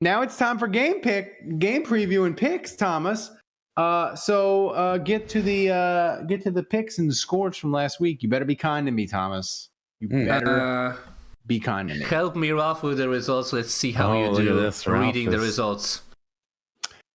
Now it's time for game preview and picks, Thomas. So get to the picks and the scores from last week. You better be kind to me, Thomas. You better be kind to me. Help me, Ralph, with the results. Let's see how you do reading the results.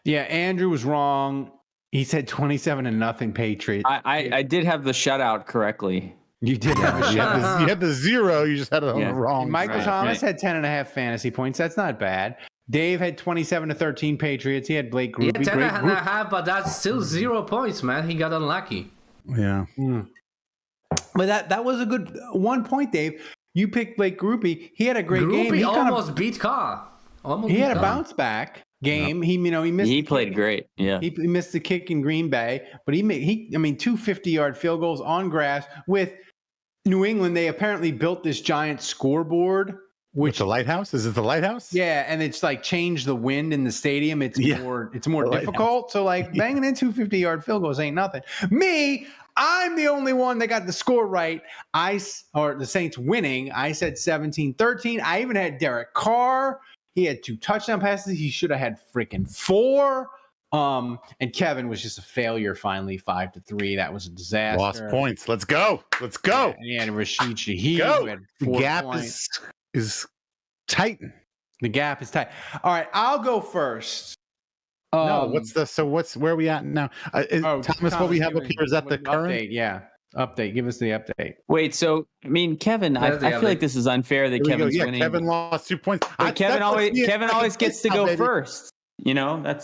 Yeah, Andrew was wrong. He said 27-0 Patriots. I did have the shutout correctly. You did have a shutout. You had the 0. You just had it on the wrong. Michael Thomas had 10.5 fantasy points. That's not bad. Dave had 27-13 Patriots. He had Blake Grupe. Yeah, 10.5, but that's still 0 points, man. He got unlucky. Yeah. But that was a good 1 point, Dave. You picked Blake Grupe. He had a great game. He almost beat Carr. He had a bounce back game. He missed. He played great. Yeah. He missed the kick in Green Bay, but two 50-yard field goals on grass with New England. They apparently built this giant scoreboard. Which the lighthouse? Is it the lighthouse? Yeah, and it's like changed the wind in the stadium. It's more difficult. So like banging in 250-yard field goals ain't nothing. I'm the only one that got the score right. The Saints winning. I said 17-13. I even had Derek Carr. He had 2 touchdown passes. He should have had freaking 4. And Kevin was just a failure finally, 5-3. That was a disaster. Lost points. Let's go. Yeah, and he had Rashid Shaheed who had 4 gap points. is tight. The gap is tight. All right, I'll go first. Where are we at now? Thomas, what we have up here, is that the current? Update, yeah. Update. Give us the update. Wait, so Kevin, I feel like this is unfair that Kevin's winning. Kevin lost 2 points. Kevin always gets to go first. You know,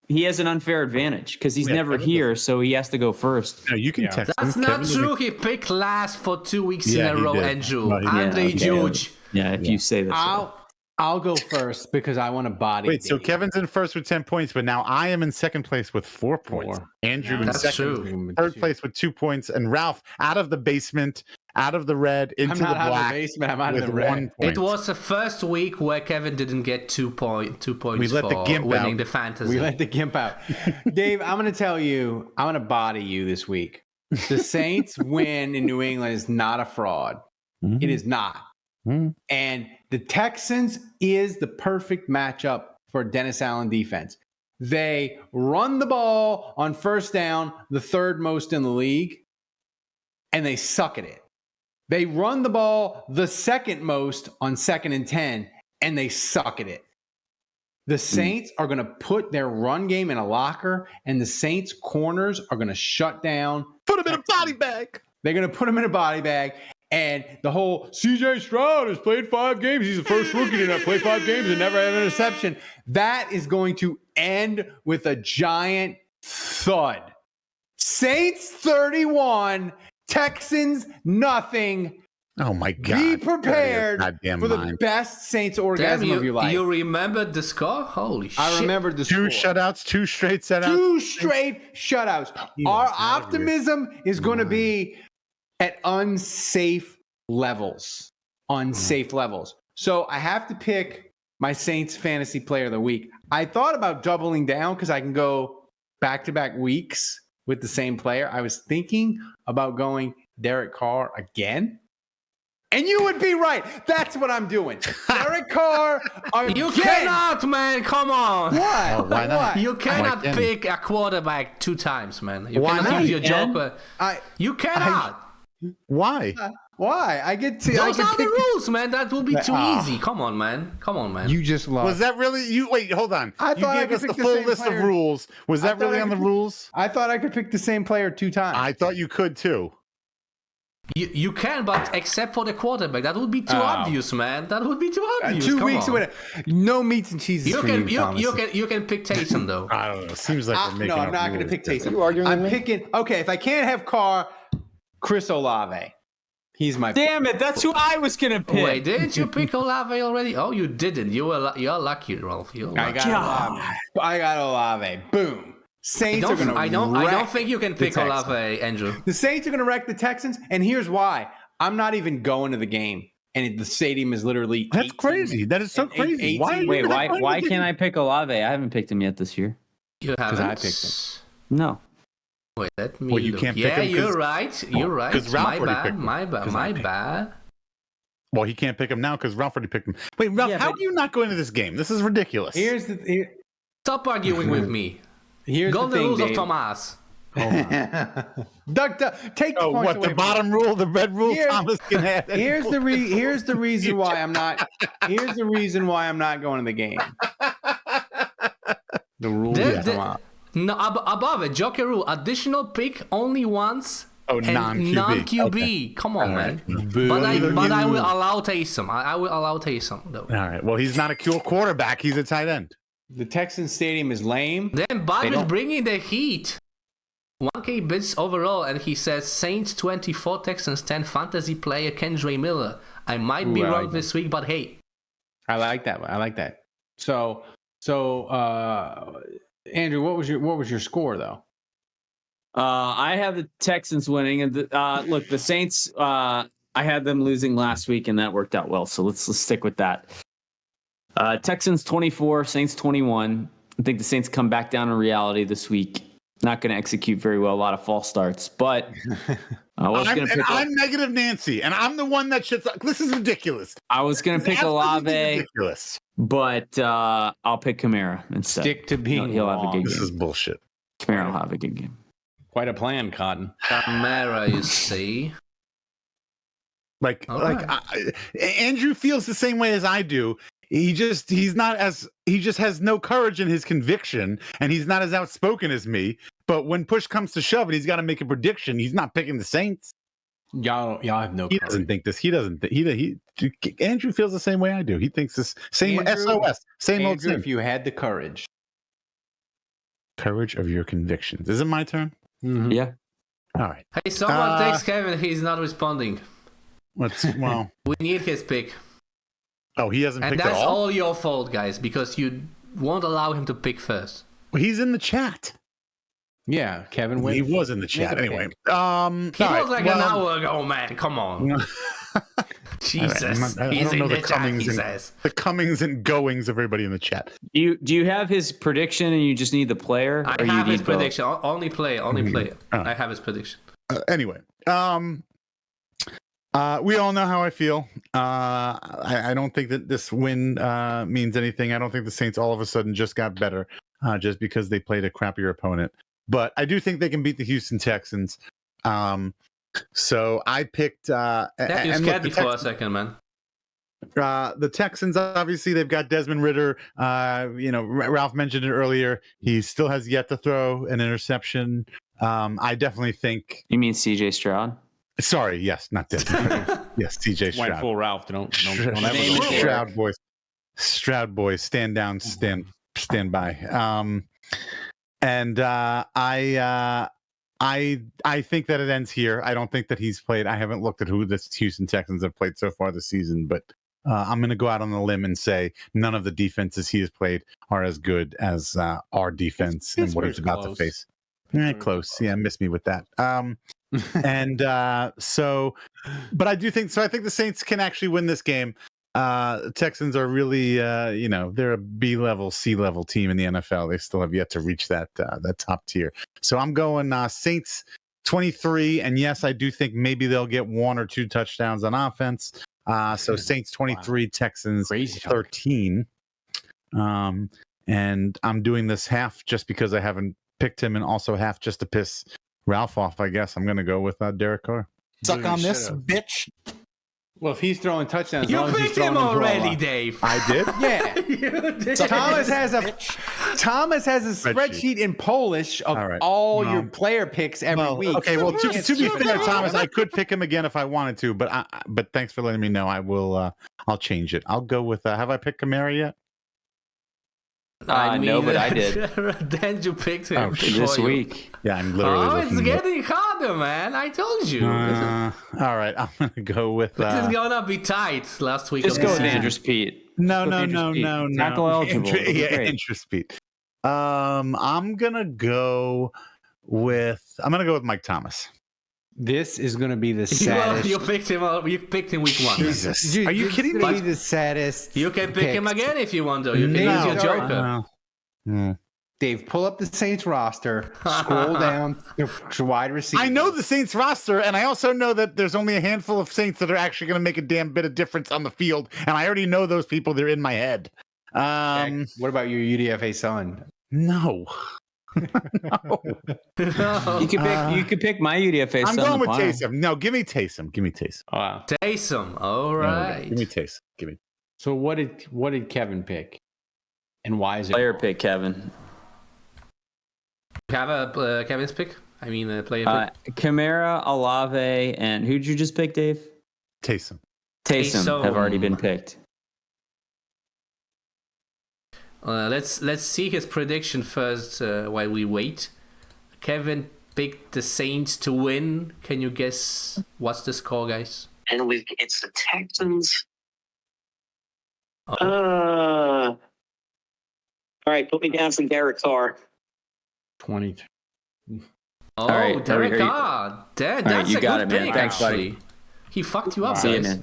he has an unfair advantage because he's never here, so he has to go first. No, you can text him. That's not true. He picked last for 2 weeks in a row, Andrew. Andre George. Yeah, if you say that. I'll go first because I want to body. Wait, so Kevin's in first with 10 points, but now I am in second place with 4 points. Andrew in second, third place with 2 points, and Ralph out of the basement, out of the red, into the black. I'm out of the basement. I'm out of the red. 1 point. It was the first week where Kevin didn't get 2 points. We let the gimp winning out. The fantasy. We let the gimp out. Dave, I'm going to tell you, I'm going to body you this week. The Saints win in New England is not a fraud. Mm-hmm. It is not. Mm-hmm. And the Texans is the perfect matchup for Dennis Allen defense. They run the ball on first down, the 3rd most in the league, and they suck at it. They run the ball the 2nd most on 2nd and 10, and they suck at it. The Saints are going to put their run game in a locker, and the Saints corners are going to shut down. Put them in a body bag. They're going to put them in a body bag. And the whole CJ Stroud has played 5 games. He's the first rookie to not play 5 games and never have an interception. That is going to end with a giant thud. Saints 31, Texans nothing. Oh my God. Be prepared for the best Saints orgasm of your life. You remembered the score? Holy shit. I remembered the score. 2 shutouts, 2 straight shutouts. 2 straight shutouts. Our optimism is going to be at unsafe levels. So I have to pick my Saints fantasy player of the week. I thought about doubling down because I can go back-to-back weeks with the same player. I was thinking about going Derek Carr again. And you would be right. That's what I'm doing. Derek Carr again. You cannot, man. Come on. What? Oh, why not? You cannot pick a quarterback 2 times, man. You cannot use your joker. You cannot. Why? Why? I get to. Those are the rules, man. That will be too easy. Come on, man. You just lost. Was that really you? Wait, hold on. I thought you gave us the full list of rules. Was that really on the rules? I thought I could pick the same player 2 times. I thought you could too. You can, but except for the quarterback, that would be too obvious, man. That would be too obvious. 2 weeks with no meats and cheeses. You can pick Taysom though. I don't know. Seems like we're making. No, I'm not going to pick Taysom. You arguing I'm picking. Okay, if I can't have Carr, Chris Olave. He's my. Damn it! That's who I was gonna pick. Wait, didn't you pick Olave already? Oh, you didn't. You're lucky, Ralph. I got Olave. Boom. Saints are going to. I don't think you can pick Olave, Andrew. The Saints are going to wreck the Texans, and here's why. I'm not even going to the game, and the stadium is literally. That's crazy. That is so crazy. Why can't I pick Olave? I haven't picked him yet this year. You haven't. I picked him. No. Wait, let me. You look. can't pick him. You're right. You're right. Because Ralph My bad. Well, he can't pick him now because Ralph already picked him. Wait, Ralph, how do you not go into this game? This is ridiculous. Stop arguing with me. Go the rules of Thomas. Duck, take the points what away the bottom rule, the red rule? Thomas can have. Here's the reason why I'm not. Here's the reason why I'm not going to the game. The rules. No, above it, Joker rule. Additional pick only once. Oh, non-QB. Okay. Come on, man. But I will allow Taysom. I will allow Taysom, though. All right. Well, he's not a pure quarterback. He's a tight end. The Texans stadium is lame. Then Bob is bringing the heat. 1K bits overall, and he says Saints 24, Texans 10, fantasy player Kendra Miller. I might be wrong this week, but hey. I like that one. I like that. So Andrew, what was your score though? I have the Texans winning, and look, the Saints. I had them losing last week, and that worked out well. So let's stick with that. Texans 24, Saints 21. I think the Saints come back down in reality this week. Not going to execute very well. A lot of false starts, but I'm negative Nancy, and I'm the one that shits. This is ridiculous. I was going to pick Olave, ridiculous, but I'll pick Kamara instead. Stick to being. He'll have a good game. This is bullshit. Kamara will have a good game. Quite a plan, Cotton. Kamara, you see. Andrew feels the same way as I do. He just has no courage in his conviction, and he's not as outspoken as me. But when push comes to shove, and he's got to make a prediction, he's not picking the Saints. Y'all have no. He doesn't think this. He doesn't. Andrew feels the same way I do. He thinks this same Andrew, SOS, same Andrew, old thing. If you had the courage of your convictions. Is it my turn? Mm-hmm. Yeah. All right. Hey, someone takes Kevin. He's not responding. We need his pick. Oh, he hasn't picked at all? And that's all your fault, guys, because you won't allow him to pick first. Well, he's in the chat. Yeah, Kevin. He was in the chat anyway. He was like an hour ago, man. Come on. Jesus. He's in the chat, he says. The comings and goings of everybody in the chat. Do you have his prediction and you just need the player? I have his prediction. Only player. I have his prediction. Anyway. We all know how I feel. I don't think that this win means anything. I don't think the Saints all of a sudden just got better just because they played a crappier opponent. But I do think they can beat the Houston Texans. So I picked. You scared me for a second, man. The Texans, obviously, they've got Desmond Ridder. Ralph mentioned it earlier. He still has yet to throw an interception. I definitely think. You mean CJ Stroud? Sorry, yes, not Desmond. Yes, CJ Stroud. Went full Ralph. Don't ever Stroud boys. Stroud boys, stand down, stand by. I think that it ends here. I don't think that he's played. I haven't looked at who the Houston Texans have played so far this season, but I'm going to go out on a limb and say none of the defenses he has played are as good as our defense and what he's about to face. Close. Yeah, miss me with that. But I do think so. I think the Saints can actually win this game. Texans are really, they're a B-level, C-level team in the NFL. They still have yet to reach that top tier. So I'm going Saints 23, and yes, I do think maybe they'll get 1 or 2 touchdowns on offense. So Saints 23, Texans 13. And I'm doing this half just because I haven't picked him, and also half just to piss Ralph off. I guess I'm going to go with Derek Carr. Suck on this, bitch. Well, if he's throwing touchdowns, you picked him already, Dave. I did. Yeah, you did. Thomas has a spreadsheet in Polish of all your player picks every week. Okay, well, to be fair, Thomas, I could pick him again if I wanted to, but thanks for letting me know. I will. I'll change it. I'll go with. Have I picked Kamara yet? No, but I did. Then you picked him this week. Yeah, I'm literally. It's getting harder, man. I told you. All right, I'm gonna go with. This is gonna be tight. Last week. Just go with Andrew Pete. No. Tackle eligible. Andrew Pete. I'm gonna go with Mike Thomas. This is going to be the saddest. You picked him. You picked him week 1. Jesus, are you kidding me? The saddest. You can pick him again if you want to. You can use your Joker. Dave, pull up the Saints roster, scroll down to wide receiver. I know the Saints roster, and I also know that there's only a handful of Saints that are actually going to make a damn bit of difference on the field, and I already know those people. They're in my head. Jack, what about your UDFA son? No. No. You could pick my UDFA. I'm going with Taysom. No, give me Taysom. Give me Taysom. Oh, wow. Taysom. All right. Give me Taysom. Give me. So what did Kevin pick, and why is it Player pick, Kevin? You have a Kevin's pick? I mean, a player pick? Kamara, Olave, and who'd you just pick, Dave? Taysom. Taysom have already been picked. Let's see his prediction first while we wait. Kevin picked the Saints to win. Can you guess what's the score, guys? And it's the Texans. Oh. All right, put me down for Derek Carr. 20? Oh, All right, Derek Carr. That's right, you a got good it, man. pick, Thanks, actually. buddy. He fucked you up, See you, guys. man.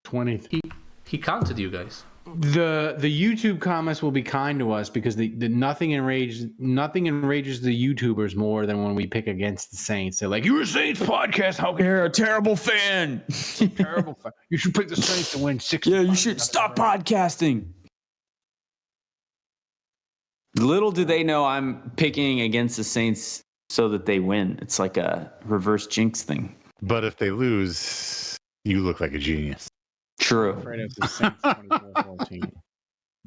20. He counted you guys. The YouTube comments will be kind to us because the nothing enrages the YouTubers more than when we pick against the Saints. They're like, "You're a Saints podcast. How can You're a terrible fan. terrible fan? You should pick the Saints to win 6." Yeah, you should stop podcasting. Little do they know I'm picking against the Saints so that they win. It's like a reverse jinx thing. But if they lose, you look like a genius. True. Afraid of the Saints 24-14.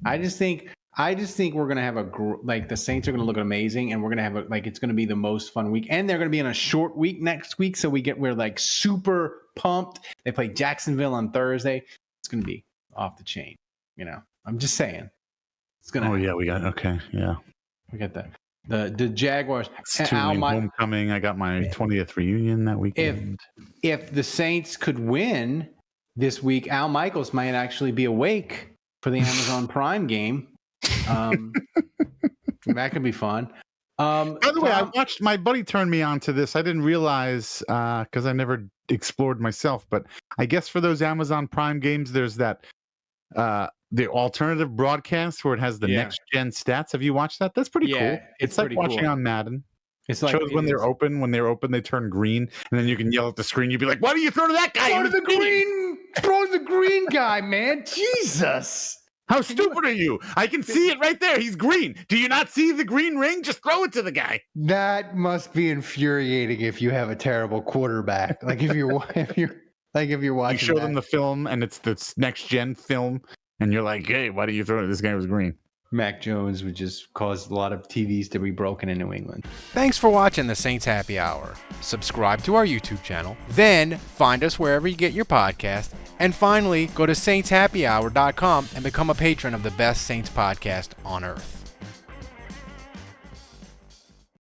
I just think we're gonna have the Saints are gonna look amazing, and we're gonna have it's gonna be the most fun week, and they're gonna be in a short week next week, so we're like super pumped. They play Jacksonville on Thursday. It's gonna be off the chain. I'm just saying. It's gonna. Oh yeah, we got the Jaguars. It's homecoming. I got my 20th reunion that weekend. If the Saints could win this week, Al Michaels might actually be awake for the Amazon Prime game. That could be fun. By the way, my buddy turned me on to this. I didn't realize because I never explored myself, but I guess for those Amazon Prime games, there's that the alternative broadcast where it has the next gen stats. Have you watched that? That's pretty cool. It's like watching on Madden. It's like shows when they're open. When they're open, they turn green, and then you can yell at the screen. You'd be like, "Why do you throw to that guy? Throw to the green! Throw to the green guy, man! Jesus! How stupid are you? I can see it right there. He's green. Do you not see the green ring? Just throw it to the guy." That must be infuriating if you have a terrible quarterback. Like if you're watching, you show them the film, and it's this next gen film, and you're like, "Hey, why do you throw it? This guy was green." Mac Jones would just cause a lot of TVs to be broken in New England. Thanks for watching the Saints Happy Hour. Subscribe to our YouTube channel, then find us wherever you get your podcast, and finally go to saintshappyhour.com and become a patron of the best Saints podcast on earth.